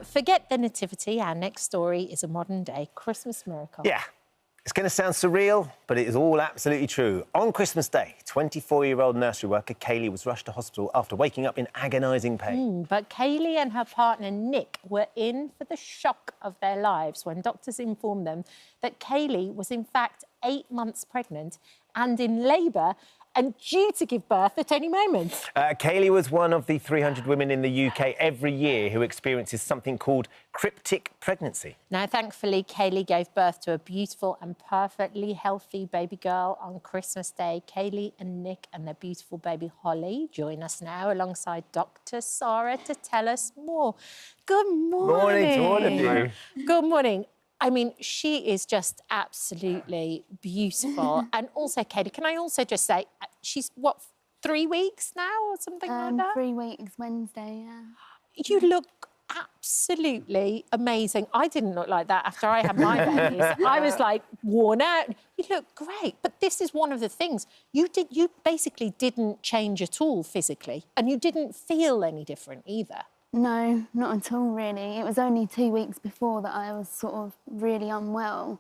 forget the nativity. Our next story is a modern-day Christmas miracle. Yeah. It's going to sound surreal, but it is all absolutely true. On Christmas Day, 24-year-old nursery worker Kayleigh was rushed to hospital after waking up in agonising pain. But Kayleigh and her partner Nick were in for the shock of their lives when doctors informed them that Kayleigh was in fact 8 months pregnant and in labour and due to give birth at any moment. Kayleigh was one of the 300 women in the UK every year who experiences something called cryptic pregnancy. Now, thankfully, Kayleigh gave birth to a beautiful and perfectly healthy baby girl on Christmas Day. Kayleigh and Nick and their beautiful baby Holly join us now alongside Dr. Sarah to tell us more. Good morning. Morning to all of you. Good morning. I mean, she is just absolutely beautiful. And also, Kayleigh, can I also just say, she's, what, 3 weeks now or something like that? 3 weeks, Wednesday, yeah. You look absolutely amazing. I didn't look like that after I had my babies. I was, like, worn out. You look great. But this is one of the things. You basically didn't change at all physically, and you didn't feel any different either. No, not at all, really. It was only 2 weeks before that I was sort of really unwell.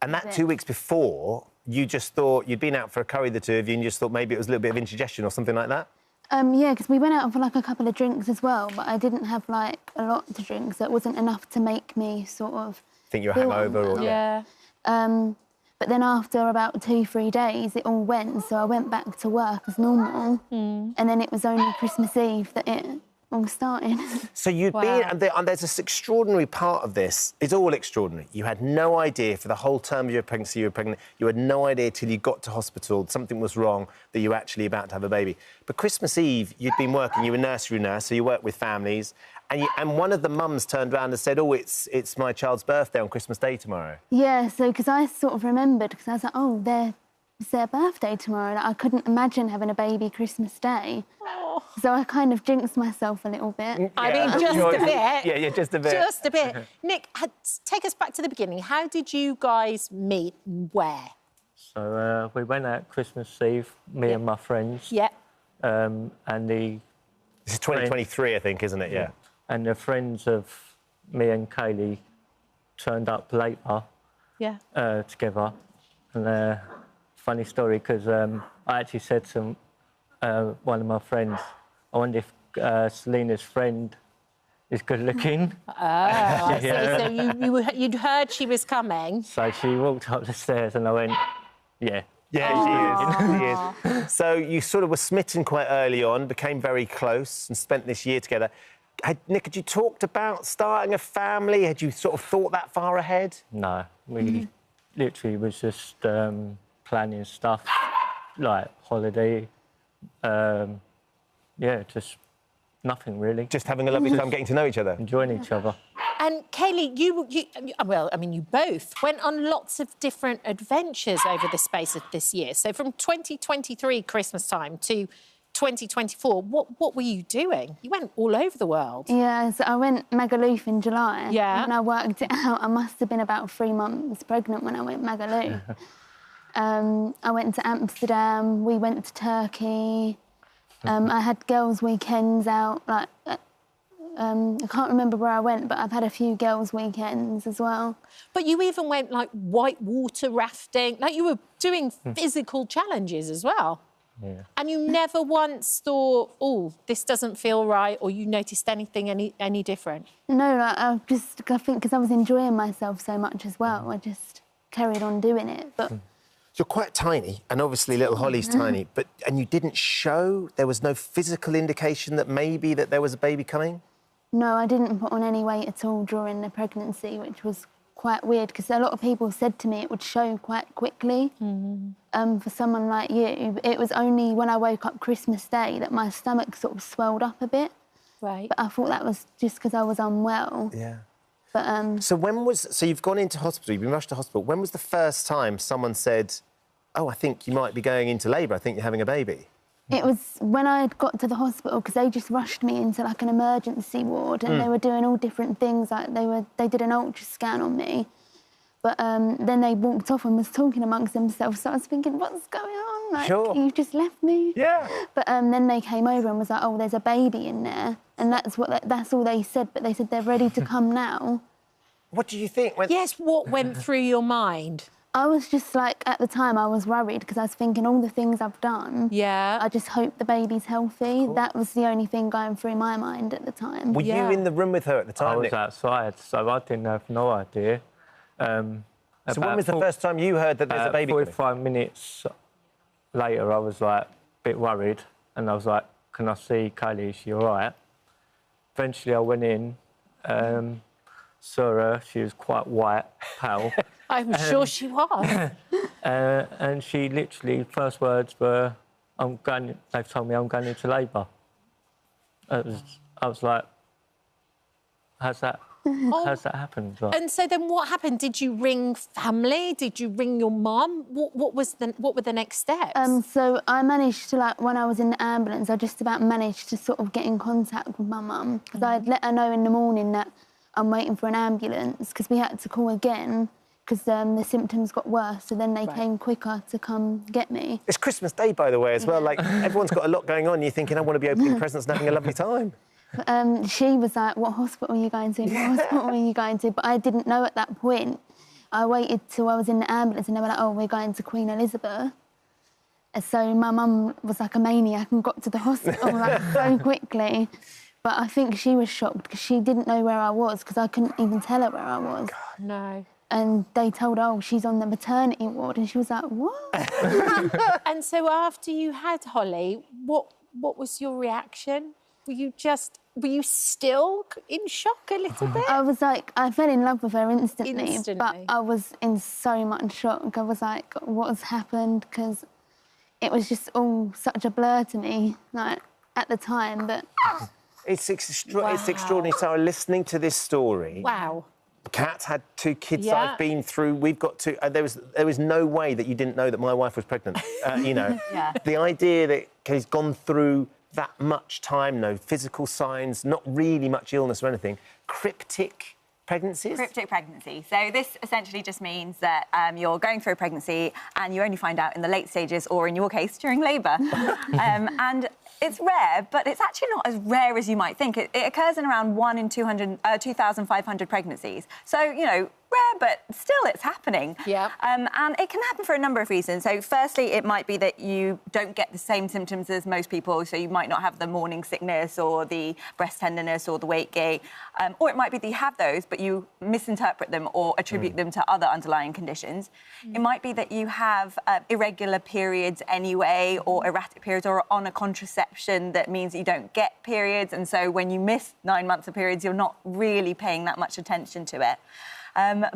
And that 2 weeks before, you just thought you'd been out for a curry, the two of you, and you just thought maybe it was a little bit of indigestion or something like that? Yeah, because we went out for, like, a couple of drinks as well, but I didn't have, like, a lot to drink, so it wasn't enough to make me sort of... Think you were hungover or... Yeah. But then after about 2-3 days, it all went, so I went back to work as normal, and then it was only Christmas Eve that it... all started. So you'd been, and there's this extraordinary part of this. It's all extraordinary. You had no idea for the whole term of your pregnancy you were pregnant. You had no idea till you got to hospital, something was wrong, that you were actually about to have a baby. But Christmas Eve, you'd been working, you were a nursery nurse, so you worked with families, and one of the mums turned around and said, oh, it's my child's birthday on Christmas Day tomorrow. Yeah, so, because I sort of remembered, because I was like, oh, it's their birthday tomorrow. Like, I couldn't imagine having a baby Christmas Day. Oh. So I kind of jinxed myself a little bit. Yeah. I mean, just a bit. Yeah, just a bit. Just a bit. Nick, take us back to the beginning. How did you guys meet and where? So we went out Christmas Eve, me and my friends. Yeah. And This is 2023, I think, isn't it? Yeah. And the friends of me and Kayleigh turned up later. Yeah. Together. And funny story, because I actually said to one of my friends, I wonder if Selena's friend is good-looking. Oh, I see. So you'd heard she was coming. So she walked up the stairs and I went, yeah. Yeah, she is. So you sort of were smitten quite early on, became very close and spent this year together. Nick, had you talked about starting a family? Had you sort of thought that far ahead? No, we literally was just planning stuff, like holiday, just nothing really. Just having a lovely time getting to know each other. Enjoying each other. And Kayleigh, you both went on lots of different adventures over the space of this year. So from 2023 Christmas time to 2024, what were you doing? You went all over the world. Yeah, so I went Magaluf in July. Yeah. And I worked it out. I must have been about 3 months pregnant when I went Magaluf. I went to Amsterdam, we went to Turkey. I had girls' weekends out, like, I can't remember where I went, but I've had a few girls' weekends as well. But you even went, like, whitewater rafting. Like, you were doing physical challenges as well. Yeah. And you never once thought, oh, this doesn't feel right, or you noticed anything any different? No, like, I think because I was enjoying myself so much as well, I just carried on doing it, but... You're quite tiny, and obviously little Holly's tiny, and you didn't show? There was no physical indication that maybe that there was a baby coming? No, I didn't put on any weight at all during the pregnancy, which was quite weird, because a lot of people said to me it would show quite quickly. For someone like you, it was only when I woke up Christmas Day that my stomach sort of swelled up a bit. Right. But I thought that was just because I was unwell. Yeah. But, So you've gone into hospital, you've been rushed to hospital. When was the first time someone said, oh, I think you might be going into labour, I think you're having a baby? It was when I got to the hospital, because they just rushed me into, like, an emergency ward, and they were doing all different things, like they did an ultrasound on me. But then they walked off and was talking amongst themselves, so I was thinking, what's going on? Like, Sure. you've just left me. Yeah. But then they came over and was like, oh, there's a baby in there. And that's all they said. But they said they're ready to come now. What do you think? Yes, what went through your mind? I was just like, at the time, I was worried because I was thinking all the things I've done. Yeah. I just hope the baby's healthy. That was the only thing going through my mind at the time. Were you in the room with her at the time, I was Nick? outside, so I didn't have no idea. So when was the first time you heard that there's a baby coming? 45 minutes later, I was like a bit worried, and I was like, "Can I see Kayleigh? Is she all right?" Eventually, I went in, saw her. She was quite white, pale. I'm sure she was. And she literally, first words were, they've told me I'm going into labour. I was like, how's that happened? Like, And so then what happened? Did you ring family? Did you ring your mum? What were the next steps? So I managed to, like, when I was in the ambulance, I just about managed to sort of get in contact with my mum because I'd let her know in the morning that I'm waiting for an ambulance because we had to call again because the symptoms got worse, so then they came quicker to come get me. It's Christmas Day, by the way, as well. Like, everyone's got a lot going on. You're thinking, I want to be opening presents and having a lovely time. She was like, what hospital are you going to? What hospital are you going to? But I didn't know at that point. I waited till I was in the ambulance and they were like, oh, we're going to Queen Elizabeth. And so my mum was like a maniac and got to the hospital like so quickly. But I think she was shocked because she didn't know where I was because I couldn't even tell her where I was. God, no. And they told her, oh, she's on the maternity ward. And she was like, what? And so after you had Holly, what was your reaction? Were you still in shock a little bit? I was like, I fell in love with her instantly. Instantly. But I was in so much shock. I was like, what has happened? Because it was just all such a blur to me, like, at the time. But It's extraordinary, Sarah, listening to this story. Wow. Kat's had 2 kids Yeah. I've been through. We've got 2. There was no way that you didn't know that my wife was pregnant. You know, the idea that he's gone through that much time, no physical signs, not really much illness or anything. Cryptic pregnancies? Cryptic pregnancy. So this essentially just means that you're going through a pregnancy and you only find out in the late stages, or in your case, during labour. And it's rare, but it's actually not as rare as you might think. It occurs in around 1 in 2,500 pregnancies. So, you know, rare, but still it's happening. Yeah. And it can happen for a number of reasons. So firstly, it might be that you don't get the same symptoms as most people. So you might not have the morning sickness or the breast tenderness or the weight gain. Or it might be that you have those, but you misinterpret them or attribute them to other underlying conditions. It might be that you have irregular periods anyway, or erratic periods, or on a contraception that means you don't get periods. And so when you miss 9 months of periods, you're not really paying that much attention to it.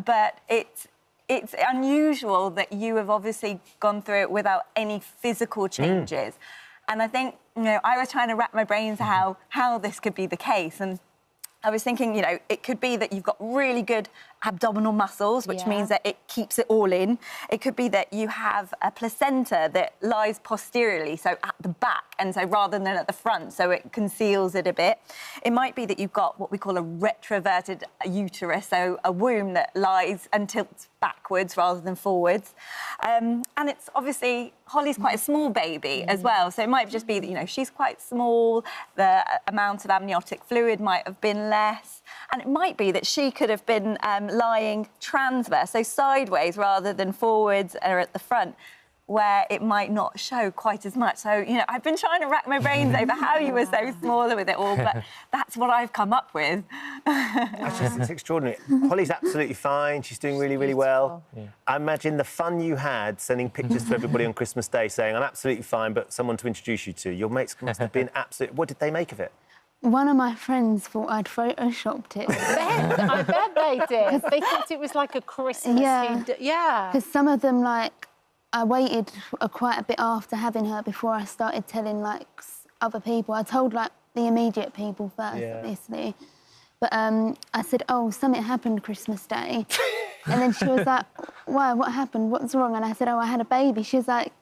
But it's unusual that you have obviously gone through it without any physical changes. And I think, you know, I was trying to wrap my brains how this could be the case. And I was thinking, you know, it could be that you've got really good abdominal muscles, which means that it keeps it all in. It could be that you have a placenta that lies posteriorly, so at the back, and so rather than at the front, so it conceals it a bit. It might be that you've got what we call a retroverted uterus, so a womb that lies and tilts backwards rather than forwards. And it's obviously, Holly's quite a small baby as well, so it might just be that, you know, she's quite small, the amount of amniotic fluid might have been less, and it might be that she could have been lying transverse, so sideways rather than forwards or at the front, where it might not show quite as much. So, you know, I've been trying to rack my brains over how you were so smaller with it all, but that's what I've come up with. It's extraordinary. Holly's absolutely fine. She's doing really, really well. Yeah. I imagine the fun you had sending pictures to everybody on Christmas Day saying, I'm absolutely fine, but someone to introduce you to. Your mates must have been absolutely... What did they make of it? One of my friends thought I'd photoshopped it. I bet they did. They thought it was like a Christmas. Yeah. Because some of them, like, I waited quite a bit after having her before I started telling, like, other people. I told, like, the immediate people first, obviously. But I said, oh, something happened Christmas Day. And then she was like, why, what happened? What's wrong? And I said, oh, I had a baby. She was like,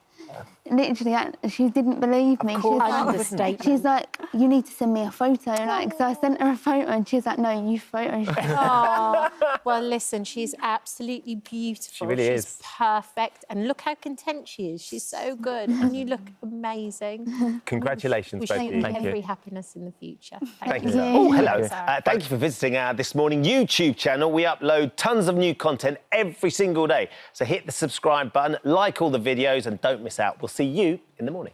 literally, she didn't believe me. course, she was understatement. she's like, you need to send me a photo. Like, so I sent her a photo and she was like, no, you photoshopped. Oh, well, listen, she's absolutely beautiful. She really she's is. perfect. And look how content she is. She's so good. And you look amazing. Congratulations, both Wishing of you you. Thank you. every happiness in the future. Thank you. you. Oh, hello. Sarah. Thank you for visiting our This Morning YouTube channel. We upload tons of new content every single day. So hit the subscribe button, like all the videos, and don't miss out. We'll see you in the morning.